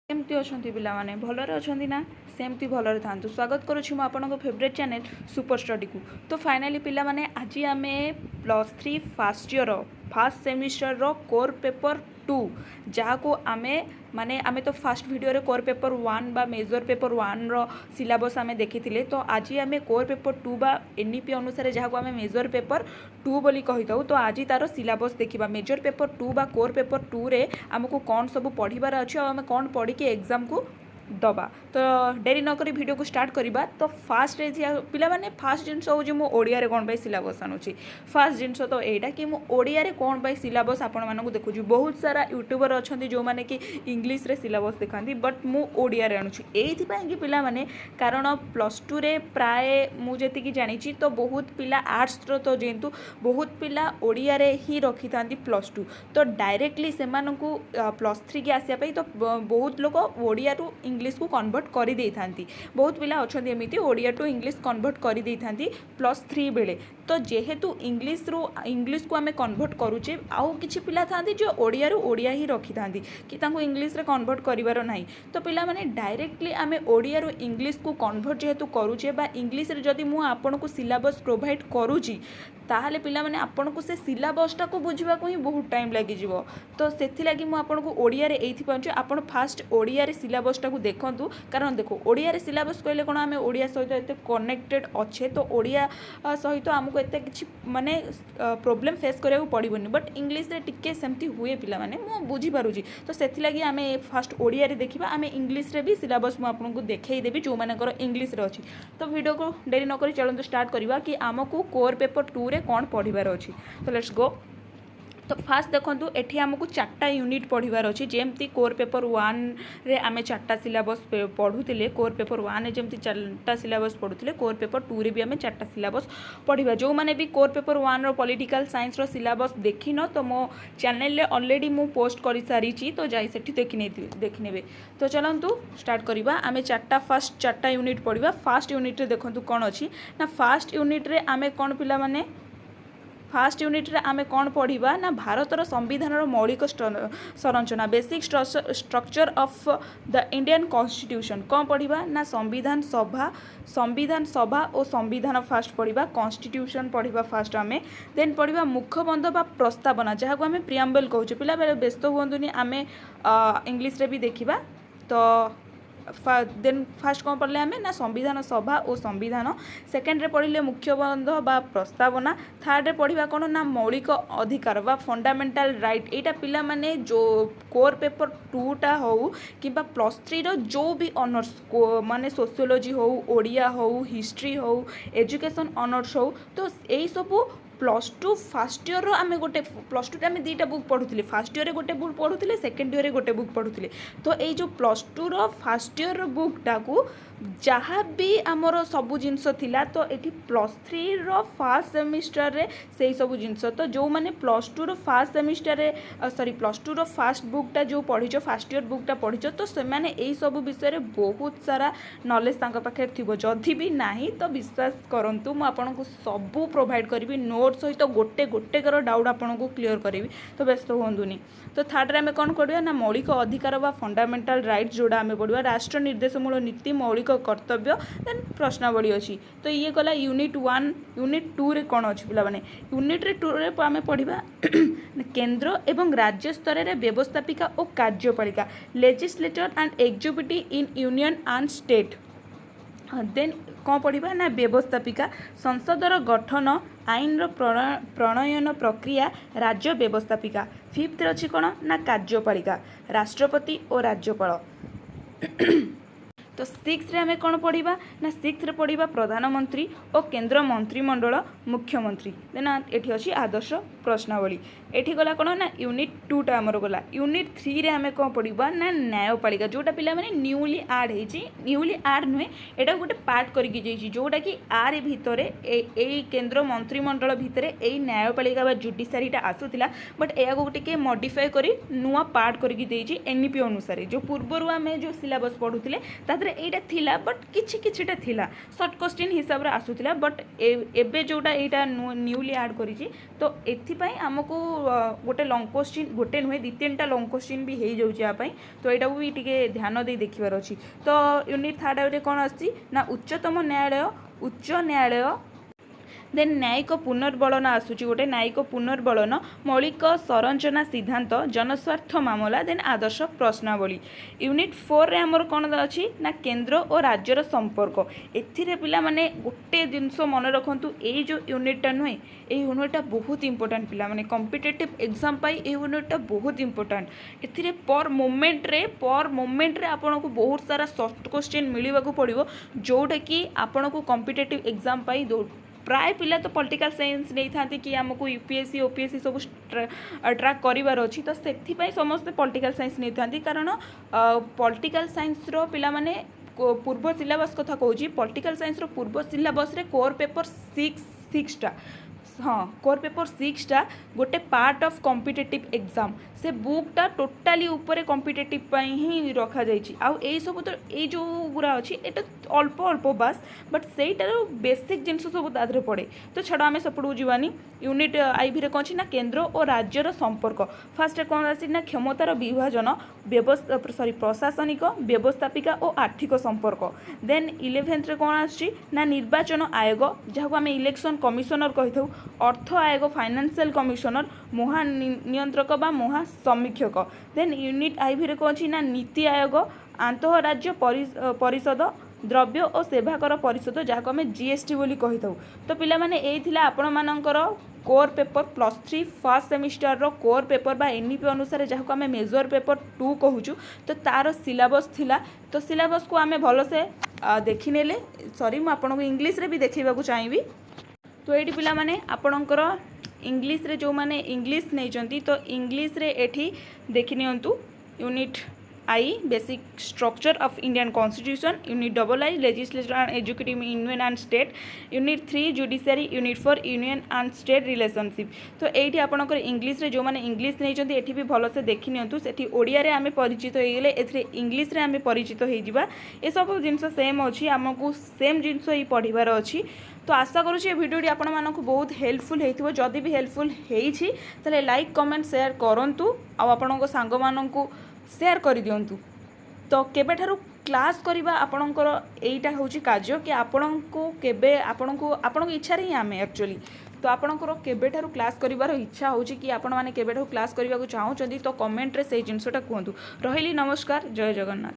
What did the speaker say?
केमती अछंती पिलामाने भलरे अछंती ना सेमती भलरे थांतु। स्वागत करुछि मु आपनको फेवरेट चैनल सुपर स्टडी को। तो फाइनली पिलामाने आज आमे +3 फर्स्ट ईयर फर्स्ट सेमिस्टर रो कोर पेपर 2 जहाँ को आमे माने आमे तो फर्स्ट वीडियो रे कोर पेपर 1 बा मेजर पेपर 1 रो सिलेबस आमे देखिथिले। तो आज आमे कोर पेपर 2 बा एनईपी अनुसार जहाँ को आमे मेजर पेपर 2 बोली कहिताउ। तो आज तार सिलेबस देखिबा मेजर पेपर 2 बा कोर पेपर 2 रे हमको कौन सब पढ़िबार अछि और आमे कौन पढ़ी के एग्जाम को दबा। तो डेरी नक वीडियो को स्टार्ट करवा। तो फास्ट पिला माने फास्ट जिनस हूँ मु ओडिया रे कौन सिलेबस आणुची। फास्ट जिनस तो एटा कि मु ओडिया रे कौन सिलेबस आपण मानकु देखुची। बहुत सारा यूट्यूबर अछंती जो माने कि इंग्लिश रे सिलेबस देखांती बट मु ओडिया रे आणुची एथि पई कि पिला माने कारण +2 रे प्राय मु जेति कि जानिची तो बहुत पिला आर्ट्स रो तो जेंतु बहुत पिला ओडिया रे ही रखी थांती +2 तो डायरेक्टली से मानकु +3 के आसिया पई तो बहुत लोग ओडिया रु इंग्लिश को कन्वर्ट कर दे थांती। बहुत पिला अछंती एमिति ओडिया टू इंग्लिश कन्वर्ट कर दे थांती +3 बेले। तो जेहेतु इंग्लिश को आमे कन्वर्ट करूचे आउ किछि पिला थांती जो ओडिया रु ओडिया ही रखी थांती कि तांको इंग्लिश रे कन्वर्ट करिवार नाही। तो पिला माने डायरेक्टली आमे ओडिया रु इंग्लिश को कन्वर्ट जेहेतु करूचे बा इंग्लिश रे जदि मु आपनको सिलेबस प्रोवाइड करूची ताहले पिला माने आपनको से सिलेबसटा को बुझिबा को ही बहुत टाइम लागि जिवो। तो सेथि लागि मु आपनको ओडिया रे एथि पहुंचे आपण फास्ट ओडिया रे सिलेबसटा को देखंतु। कारण देखो ओडिया रे सिलेबस कहले कोन आमे ओडिया सहित एते कनेक्टेड अच्छे तो ओडिया सहित हमको एते किछि माने प्रॉब्लम फेस करिया को पड़िबोनी बट इंग्लिश रे टिके सेमति हुए पिला माने मु बुझी पारुची। तो सेथि लागि आमे फास्ट ओडिया रे देखिबा आमे इंग्लिश रे भी सिलेबस मु आपनको देखाई देबी जो मानकर इंग्लिश रे अछि। तो वीडियो को देरी न करी चलंतु स्टार्ट करिबा कि हमको कोर पेपर 2 रे कौन पढ़िबार अछि। तो लेट्स गो। तो फास्ट देखो एठी हमको 4टा यूनिट पढ़िबार अछि। जेमती कोर पेपर 1 रे आमे 4टा सिलेबस पढ़ुतिले कोर पेपर 1 रे जेमती 4टा सिलेबस पढ़ुतिले कोर पेपर 2 रे भी आमे 4टा सिलेबस पढ़िबा। जो माने भी कोर पेपर 1 रो पॉलिटिकल साइंस रो सिलेबस देखिनो तो मो चैनल रे ऑलरेडी मु पोस्ट करि सारी छी तो जाई सेठी देखिनेबे। तो चलंतु स्टार्ट करिबा। आमे 4टा यूनिट पढ़िबा। फर्स्ट यूनिट रे देखंतु कोन अछि ना फर्स्ट यूनिट रे आमे कोन पिला माने फास्ट यूनिट रे आमे कौन पढ़िबा ना भारतर संविधान मौलिक संरचना basic structure of the Indian constitution कौन पढ़िबा ना संविधान सभा और संविधान फास्ट पढ़िबा। कॉन्स्टिट्यूशन पढ़िबा फास्ट आमे। देन पढ़िबा मुखबंध बा प्रस्तावना जहाँ को आमे प्रियम्बल कहूँ। पिला बेले व्यस्त हुंतुनी आमे इंग्लिश रे भी देखिबा। तो देन फास्ट कौन पढ़ले आमे ना संविधान सभा और संविधान। सेकेंड रे पढ़िले मुख्यबंध बा प्रस्तावना। थर्ड रे पढ़िबा कोन ना मौलिक अधिकार बा फंडामेंटल राइट। एटा पिला माने जो कोर पेपर 2 टा हो किबा +3 रो जो भी ऑनर्स को माने सोशियोलॉजी हो ओडिया हो हिस्ट्री हो एजुकेशन ऑनर्स हो तो एई सब +2 फर्स्ट ईयर आमे गोटे +2 आमे 2टा बुक पढ़ुतिले। फर्स्ट ईयर गोटे बुक पढ़ुतिले सेकेंड ईयर गोटे बुक पढ़ुतिले। तो एई जो +2 रो फर्स्ट ईयर बुकटा को जहाँ भी आमर सबू जिनस थिला तो ये +3 रो फर्स्ट सेमिस्टर रे से सबू जिनस। तो जो माने +2 रो फर्स्ट सेमिस्टर रे सॉरी +2 रो फर्स्ट बुकटा जो पढ़िच फर्स्ट ईयर बुकटा पढ़िच तो से माने एई सबू विषय रे बहुत सारा नॉलेज तांका पाखे थिबो। जदि भी नाही तो विश्वास करंतु मु आपनको सबू प्रोवाइड करिवि नोट सहित गोटे गोटे कर डाउट आपनको क्लियर करिवि। तो व्यस्त होंदुनी। तो थर्ड रे आमे कोन करबा ना मौलिक अधिकार बा फंडामेंटल राइट जोड़ा आमे पढ़िबा। राष्ट्र निर्देशमूलक नीति मौलिक कर्तव्य देन प्रश्नावली अछि। तो ये गला यूनिट 1। यूनिट 2 रे कोन अछि पिला माने यूनिट रे 2 रे आमे पढ़िबा केंद्र एवं राज्य स्तर रे व्यवस्थापिका और कार्यपालिका legislator and executive in union and state. Then कौन पढ़िबा ना व्यवस्थापिका संसदर गठन आईन प्रणयन प्रक्रिया राज्य व्यवस्थापिका। फिफ्थ अच्छी कौन ना कार्यपालिका राष्ट्रपति और राज्यपाल। तो 6 रे हमें कौन पढ़िबा ना 6 रे पढ़िबा प्रधानमंत्री और केंद्र मंत्रिमंडल मुख्यमंत्री। देन एठी अछि आदर्श प्रश्नावली। एठी गला कौन ना यूनिट 2 टा हमर गला। यूनिट 3 रे हमें कौन पढ़िबा ना न्यायपालिका जोटा पिला माने न्यूली ऐड हेची न्यूली ऐड नुहे एटा गोटे पार्ट करके जाइछि जोटा कि आर भितरे ए केंद्र मंत्रिमंडल भितरे ए न्यायपालिका बा जुडिशियरीटा आसुतिला बट एया को टिके मॉडिफाई करी नुआ पार्ट करके देइछि एनईपी अनुसार। जो पूर्वरु हमें जो सिलेबस पढ़ुतिले तादरे एटा थिला बट किछिटा थिला शॉर्ट क्वेश्चन हिसाब रे आसुतिला बट एबे जोटा एटा न्यूली ऐड करिछि तो एथि ସେଥିପାଇଁ ଆମକୁ ଗୋଟେ ଲଙ୍ଗ क्वेश्चन गोटे नुहे दी तीन टा लंग क्वेश्चन भी हो जाए तो यहाँ भी टे ध्यान दे देखिबार अच्छी। तो यूनिट थर्ड कौन आसी ना उच्चतम न्यायालय उच्च न्यायालय देन न्यायिक पुनर्बलन आसूची गोटे न्यायिक पुनर्बलन मौलिक संरचना सिद्धांत जनस्वार्थ मामला देन आदर्श प्रश्नावली। यूनिट 4 रे हमर कौन अच्छी ना केंद्र और राज्यर संपर्क। एथिरे पिला माने गोटे जिनस मन रखु ये जो यूनिटा नुहे ये यूनिटा बहुत इंपोर्टेंट पिला माने कॉम्पिटिटिव एग्जाम पाई ये यूनिटा बहुत इंपोर्टेंट। एथिरे पर मोमेंट रे आपन को बहुत सारा सॉफ्ट क्वेश्चन मिलवा को पड़िबो जोटा कि आपन को कॉम्पिटिटिव एग्जाम पाई प्राय पिला तो पॉलिटिकल साइंस नहीं था कि आमको यूपीएससी ओपीएससी सब ट्रैक करार अच्छी तो से समस्ते पॉलिटिकल साइंस नहीं था कारण पॉलिटिकल साइंस रो पिला माने पूर्व सिलेबस कथा कहूँ पॉलिटिकल साइंस रो पूर्व सिलेबस रे कोर पेपर 6 हाँ कोर पेपर 6 गोटे पार्ट ऑफ कॉम्पिटिटिव एग्जाम से बुकटा टोटाली ऊपर कॉम्पिटिटिव ही रखा जाइए आउ यही सब तो ये जो गुरा अच्छी एटा अल्प अल्प बास बट सेटार बेसिक जिन सब तादे पड़े तो छाड़ आम सपटू जीवानी। यूनिट आईवी रे कौन ना केंद्र और राज्यर संपर्क फास्ट कौन आसी ना क्षमतार विभाजन सॉरी प्रशासनिक व्यवस्थापिका और आर्थिक संपर्क। देन 11th रे कौन आसी ना निर्वाचन आयोग जहाँ आम इलेक्शन कमिशनर कही था अर्थ आयोग फाइनेंशियल कमिशनर महानियंत्रक बा महा समीक्षक। देन यूनिट आईवी रे कौन ना नीति आयोग आंतरराज्य परिषद द्रव्य और सेवाकर परिषद जहाँ आम जीएसटी बोली कही था। तो पिला माने एई थिला आपण मानकर कोर पेपर +3 फर्स्ट सेमिस्टर रो कोर पेपर बा एनईपी अनुसार जहाँ आम मेजर पेपर 2 कहूँ तो तार सिलेबस थिला। तो सिलेबस को आम भल से देखिने सॉरी मुझे आपको इंग्लिश रे भी देखा चाहिए। तो ये पिला माने आपणकर इंग्लिश रे जो माने इंग्लिश नहीं तो इंग्लिश रे एठी देखि नियंतु unit I basic structure of Indian constitution, unit I legislature and executive union and state, unit 3 जुडिशियरी, unit 4 union and state relationship. तो ये आपंकर इंग्लिश रे जो माने इंग्लिश नहीं एठी भी भल से देखि नियंतु सेठी ओडिया रे आमे परिचित हो गले एथरे इंग्लिश रे आमे परिचित हो जिबा ए सब जिनस सेम अछि आमको सेम जिनस ही पढ़िबार अछि। तो आशा करुँच भिडियोटी आपण मानक बहुत हेल्पफुल होइथिबो। जदि भी हेल्पफुल होइछि ताले लाइक कमेंट शेयर करंतु आ आपणक सांग मानकु शेयर कर दियंतु। तो केबेठारु क्लास करबा आपणकर एइटा होछि कार्य कि आपणको केबे आपणको इच्छा रे आमे एक्चुअली तो आपणकर केबेठारु क्लास करिवार इच्छा होछि कि आपण माने केबेठारु क्लास करबा को चाहउछंती तो कमेंट रे सेइ जिंसटा कहंतु। रहिली नमस्कार, जय जगन्नाथ।